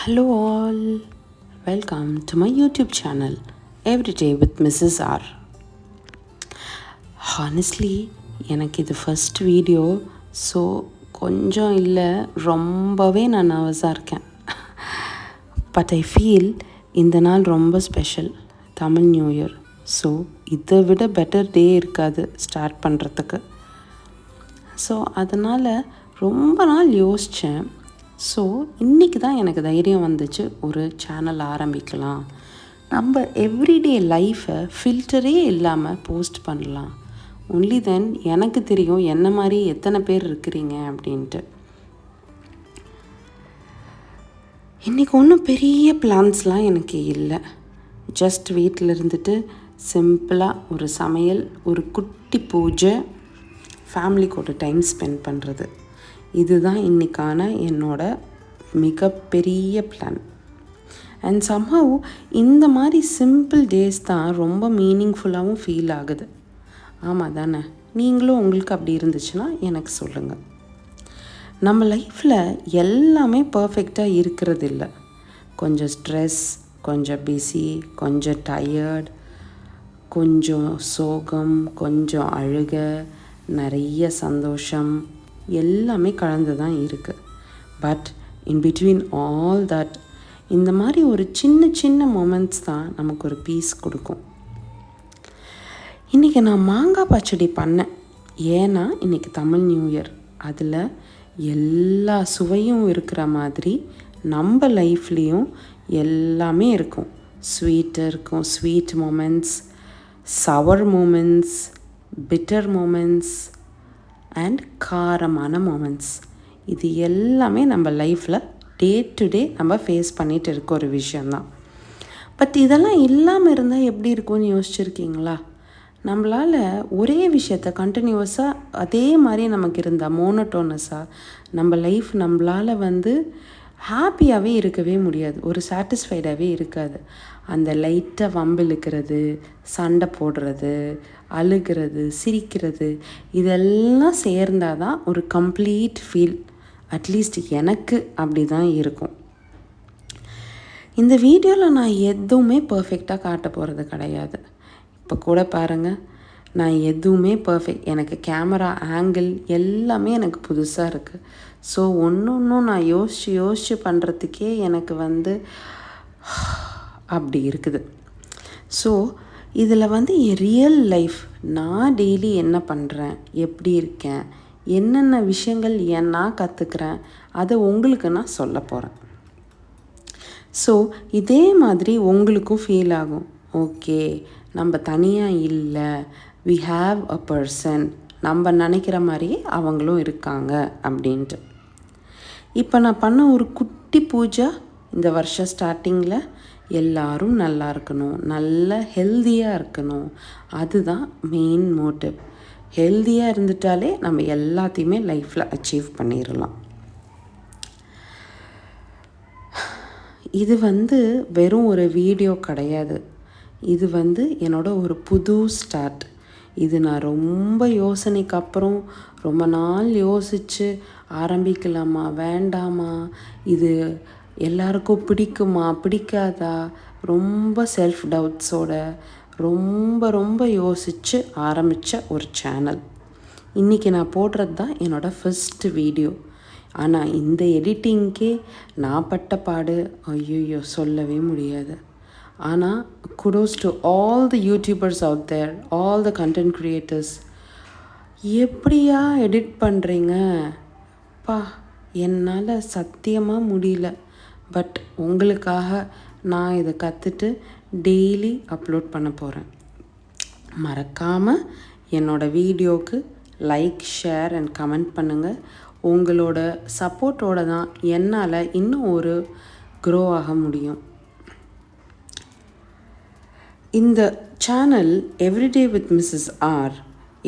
Hello all, welcome to my YouTube channel Everyday with Mrs. R. Honestly, எனக்கு இது first video, so கொஞ்சம் இல்லை ரொம்பவே நான் நர்வஸாக இருக்கேன். பட் ஐ ஃபீல் இந்த நாள் ரொம்ப special, Tamil new year. So இதை விட பெட்டர் டே இருக்காது ஸ்டார்ட் பண்ணுறதுக்கு. ஸோ அதனால் ரொம்ப நாள் யோசித்தேன். ஸோ இன்றைக்கி தான் எனக்கு தைரியம் வந்துச்சு, ஒரு சேனல் ஆரம்பிக்கலாம், நம்ம எவ்ரிடே லைஃப்பை ஃபில்டரே இல்லாமல் போஸ்ட் பண்ணலாம். ஒன்லி தென் எனக்கு தெரியும் என்ன மாதிரி எத்தனை பேர் இருக்கிறீங்க அப்படின்ட்டு. இன்றைக்கி ஒன்றும் பெரிய பிளான்ஸ்லாம் எனக்கு இல்லை. ஜஸ்ட் வீட்டில் இருந்துட்டு சிம்பிளாக ஒரு சமையல், ஒரு குட்டி பூஜை, ஃபேமிலி கூட டைம் ஸ்பெண்ட் பண்ணுறது, இதுதான் இன்றைக்கான என்னோட மிகப்பெரிய பிளான். அண்ட் சம்ஹவ் இந்த மாதிரி சிம்பிள் டேஸ் தான் ரொம்ப மீனிங்ஃபுல்லாகவும் ஃபீல் ஆகுது. ஆமாம் தானே? நீங்களும் உங்களுக்கு அப்படி இருந்துச்சுன்னா எனக்கு சொல்லுங்கள். நம்ம லைஃப்பில் எல்லாமே பர்ஃபெக்டாக இருக்கிறது இல்லை. கொஞ்சம் ஸ்ட்ரெஸ், கொஞ்சம் பிஸி, கொஞ்சம் டயர்ட், கொஞ்சம் சோகம், கொஞ்சம் அழுக, நிறைய சந்தோஷம், எல்லாமே கலந்து தான் இருக்குது. But in between all that, இந்த மாதிரி ஒரு சின்ன சின்ன மொமெண்ட்ஸ் தான் நமக்கு ஒரு பீஸ் கொடுக்கும். இன்றைக்கி நான் மாங்காய் பச்சடி பண்ணேன். ஏன்னா இன்றைக்கி தமிழ் நியூ இயர். அதில் எல்லா சுவையும் இருக்கிற மாதிரி நம்ம லைஃப்லேயும் எல்லாமே இருக்கும். ஸ்வீட் இருக்கும், sweet moments, sour moments, bitter moments and காரமான மூமெண்ட்ஸ். இது எல்லாமே நம்ம லைஃப்பில் டே டு டே நம்ம ஃபேஸ் பண்ணிகிட்டு இருக்க ஒரு விஷயந்தான். பட் இதெல்லாம் இல்லாமல் இருந்தால் எப்படி இருக்கும்னு யோசிச்சுருக்கீங்களா? நம்மளால் ஒரே விஷயத்த கண்டினியூவஸாக அதே மாதிரி நமக்கு இருந்தால் மோனோட்டோனஸாக நம்ம லைஃப் நம்மளால் ஹாப்பியாகவே இருக்கவே முடியாது, ஒரு சாட்டிஸ்ஃபைடாகவே இருக்காது. அந்த லைட்டாக வம்பிழுக்கிறது, சண்டை போடுறது, அழுகிறது, சிரிக்கிறது, இதெல்லாம் சேர்ந்தால் தான் ஒரு கம்ப்ளீட் ஃபீல். அட்லீஸ்ட் எனக்கு அப்படி தான் இருக்கும். இந்த வீடியோவில் நான் எதுவுமே பர்ஃபெக்டாக காட்ட போகிறது கிடையாது. இப்போ கூட பாருங்கள், நான் எதுவுமே பர்ஃபெக்ட், எனக்கு கேமரா ஆங்கிள் எல்லாமே எனக்கு புதுசாக இருக்குது. ஸோ ஒன்றும் நான் யோசித்து பண்ணுறதுக்கே எனக்கு அப்படி இருக்குது. ஸோ இதில் என் ரியல் லைஃப், நான் டெய்லி என்ன பண்ணுறேன், எப்படி இருக்கேன், என்னென்ன விஷயங்கள் நான் கற்றுக்கிறேன், அதை உங்களுக்கு நான் சொல்ல போகிறேன். ஸோ இதே மாதிரி உங்களுக்கும் ஃபீல் ஆகும், ஓகே நம்ம தனியாக இல்லை, வி ஹாவ் அ பர்சன், நம்ம நினைக்கிற மாதிரியே அவங்களும் இருக்காங்க அப்படின்ட்டு. இப்போ நான் பண்ண ஒரு குட்டி பூஜை, இந்த வருஷம் ஸ்டார்டிங்கில் எல்லாரும் நல்லா இருக்கணும், நல்ல ஹெல்த்தியாக இருக்கணும், அதுதான் மெயின் மோட்டிவ். ஹெல்த்தியாக இருந்துட்டாலே நம்ம எல்லாத்தையுமே லைஃப்பில் அச்சீவ் பண்ணிடலாம். இது வெறும் ஒரு வீடியோ கிடையாது, இது என்னோட ஒரு புது ஸ்டார்ட். இது நான் ரொம்ப யோசனைக்கு அப்புறம் ரொம்ப நாள் யோசித்து ஆரம்பிக்கலாமா வேண்டாமா, இது எல்லாருக்கும் பிடிக்குமா பிடிக்காதா, ரொம்ப செல்ஃப் டவுட்ஸோட ரொம்ப யோசித்து ஆரம்பித்த ஒரு சேனல். இன்றைக்கி நான் போடுறது தான் என்னோடய ஃபர்ஸ்ட் வீடியோ. ஆனால் இந்த எடிட்டிங்க்கே நான் பட்ட பாடு ஐயோ சொல்லவே முடியாது. ஆனால் kudos to all the YouTubers out there, all the content creators. எப்படியா எடிட் பண்ணுறீங்க பா, என்னால் சத்தியமாக முடியல. பட் உங்களுக்காக நான் இதை கற்றுட்டு டெய்லி அப்லோட் பண்ண போகிறேன். மறக்காமல் என்னோடய வீடியோவுக்கு லைக், ஷேர் அண்ட் கமெண்ட் பண்ணுங்கள். உங்களோட சப்போர்ட்டோடு தான் என்னால் இன்னும் ஒரு க்ரோ ஆக முடியும். இந்த channel everyday with Mrs R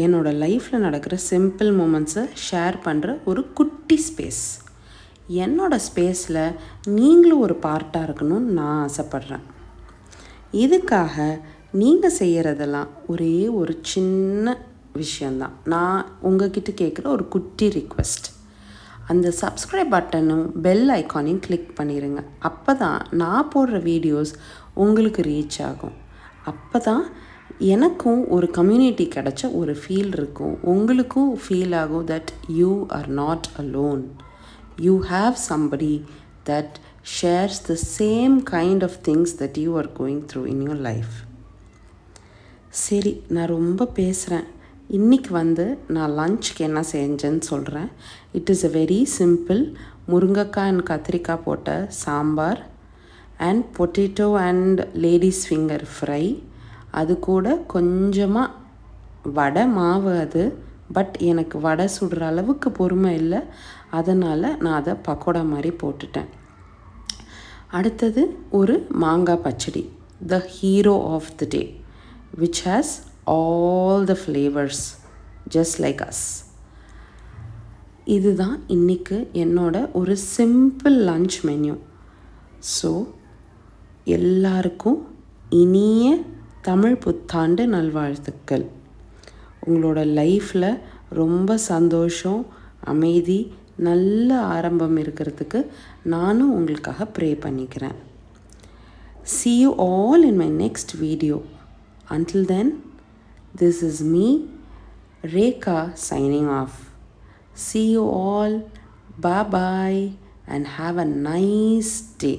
என்னோடய லைஃப்பில் நடக்கிற சிம்பிள் மூமெண்ட்ஸை ஷேர் பண்ணுற ஒரு குட்டி ஸ்பேஸ். என்னோடய ஸ்பேஸில் நீங்களும் ஒரு பார்ட்டாக இருக்கணும்னு நான் ஆசைப்பட்றேன். இதுக்காக நீங்கள் செய்கிறதெல்லாம் ஒரே ஒரு சின்ன விஷயந்தான். நான் உங்ககிட்ட கேட்குற ஒரு குட்டி ரிக்வெஸ்ட். அந்த சப்ஸ்கிரைப் பட்டனும் பெல் ஐக்கானையும் கிளிக் பண்ணிடுங்க. அப்போ தான் நான் போடுற வீடியோஸ் உங்களுக்கு ரீச் ஆகும். அப்போ தான் எனக்கும் ஒரு கம்யூனிட்டி கிடச்ச ஒரு ஃபீல் இருக்கும். உங்களுக்கும் ஃபீல் ஆகும் that you are not alone. You have somebody that shares the same kind of things that you are going through in your life. சரி, நான் ரொம்ப பேசுகிறேன். இன்றைக்கி நான் லஞ்சுக்கு என்ன செஞ்சேன்னு சொல்கிறேன். It is a very simple முருங்கைக்காய் அண்ட் கத்திரிக்காய் போட்ட sambar and potato and ladies finger fry. அது கூட கொஞ்சமாக வடை மாவு. அது பட் எனக்கு வடை சுடுற அளவுக்கு பொறுமை இல்லை, அதனால் நான் அதை பக்கோடா மாதிரி போட்டுட்டேன். அடுத்தது ஒரு மாங்காய் பச்சடி, the hero of the day, which has all the flavors just like us. இதுதான் இன்றைக்கு என்னோட ஒரு சிம்பிள் லன்ச் மெனு. ஸோ எல்லாருக்கும் இனிய தமிழ் புத்தாண்டு நல்வாழ்த்துக்கள். உங்களோட லைஃப்பில் ரொம்ப சந்தோஷம், அமைதி, நல்ல ஆரம்பம் இருக்கிறதுக்கு நானும் உங்களுக்காக ப்ரே பண்ணிக்கிறேன். See you all in my next video. Until then, this is me, Rekha, signing off. See you all. Bye-bye and have a nice day.